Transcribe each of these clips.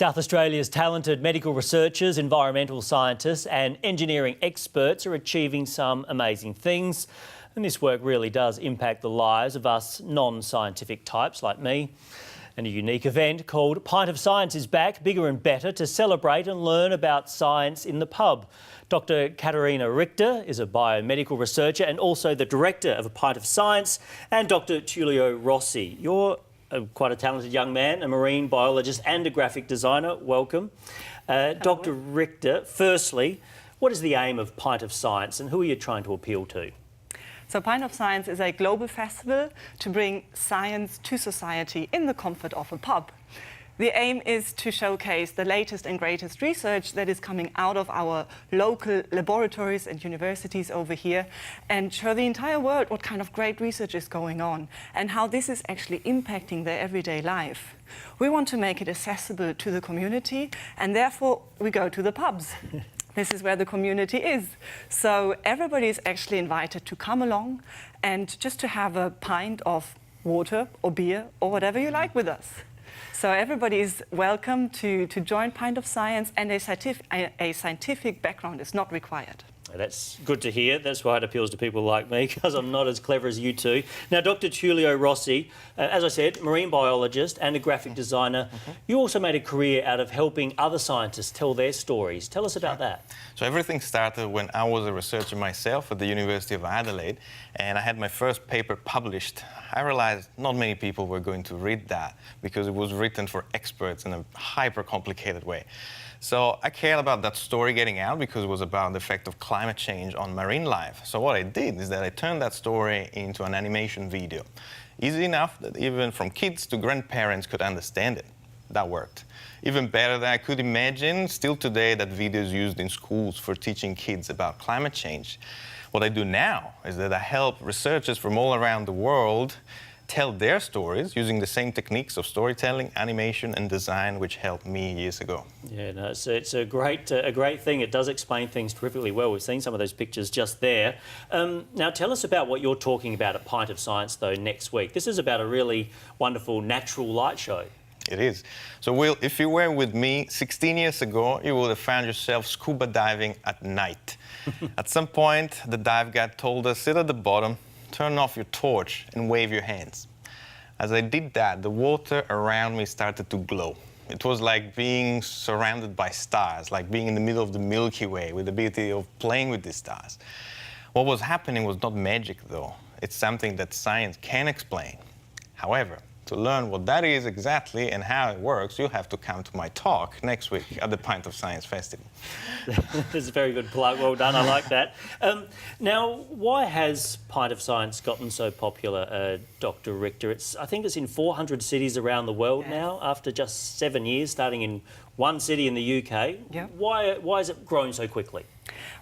South Australia's talented medical researchers, environmental scientists and engineering experts are achieving some amazing things. And this work really does impact the lives of us non-scientific types like me. And a unique event called Pint of Science is back, bigger and better, to celebrate and learn about science in the pub. Dr Katharina Richter is a biomedical researcher and also the director of a Pint of Science, and Dr Tullio Rossi. You're quite a talented young man, a marine biologist and a graphic designer. Welcome. Dr Richter, firstly, what is the aim of Pint of Science and who are you trying to appeal to? So Pint of Science is a global festival to bring science to society in the comfort of a pub. The aim is to showcase the latest and greatest research that is coming out of our local laboratories and universities over here, and show the entire world what kind of great research is going on and how this is actually impacting their everyday life. We want to make it accessible to the community, and therefore we go to the pubs. This is where the community is. So everybody is actually invited to come along and just to have a pint of water or beer or whatever you like with us. So everybody is welcome to join Pint of Science, and a scientific background is not required. That's good to hear. That's why it appeals to people like me, because I'm not as clever as you two. Now, Dr Tullio Rossi, as I said, marine biologist and a graphic designer. You also made a career out of helping other scientists tell their stories. Tell us about that. So everything started when I was a researcher myself at the University of Adelaide, and I had my first paper published. I realized not many people were going to read that because it was written for experts in a hyper-complicated way. So I cared about that story getting out because it was about the effect of climate change on marine life. So what I did is that I turned that story into an animation video. Easy enough that even from kids to grandparents could understand it. That worked. Even better than I could imagine, still today that video is used in schools for teaching kids about climate change. What I do now is that I help researchers from all around the world tell their stories using the same techniques of storytelling, animation and design which helped me years ago. Yeah, no, it's a great thing. It does explain things terrifically well. We've seen some of those pictures just there. Now tell us about what you're talking about at Pint of Science though next week. This is about a really wonderful natural light show. It is. So Will, if you were with me 16 years ago, you would have found yourself scuba diving at night. At some point, the dive guide told us, sit at the bottom, turn off your torch and wave your hands. As I did that, the water around me started to glow. It was like being surrounded by stars, like being in the middle of the Milky Way with the ability of playing with these stars. What was happening was not magic, though. It's something that science can explain. However, to learn what that is exactly and how it works, you'll have to come to my talk next week at the Pint of Science Festival. That's a very good plug. Well done. I like that. Now, why has Pint of Science gotten so popular, Dr Richter? I think it's in 400 cities around the world now, after just 7 years, starting in one city in the UK. Yeah. Why has it grown so quickly?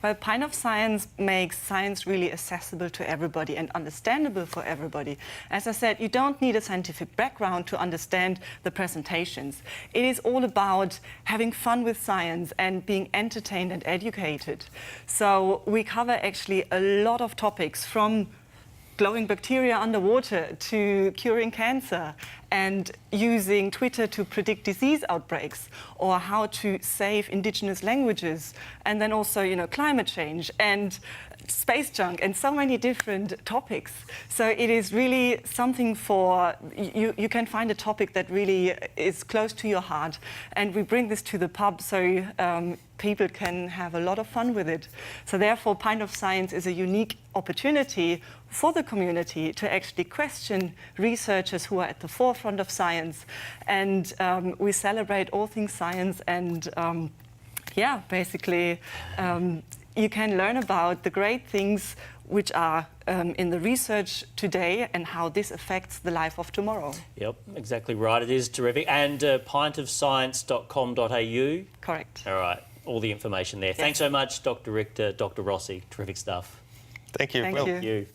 Well, Pint of Science makes science really accessible to everybody and understandable for everybody. As I said, you don't need a scientific background to understand the presentations. It is all about having fun with science and being entertained and educated. So we cover actually a lot of topics, from glowing bacteria underwater to curing cancer, and using Twitter to predict disease outbreaks, or how to save indigenous languages, and then also, climate change and space junk and so many different topics. So it is really something for you can find a topic that really is close to your heart, and we bring this to the pub so people can have a lot of fun with it. So therefore, Pint of Science is a unique opportunity for the community to actually question researchers who are at the forefront of science. And we celebrate all things science, and basically you can learn about the great things which are in the research today and how this affects the life of tomorrow. Yep, exactly right. It is terrific. And pintofscience.com.au? Correct. All right, all the information there. Yes. Thanks so much, Dr Richter, Dr Rossi. Terrific stuff. Thank you. Thank you.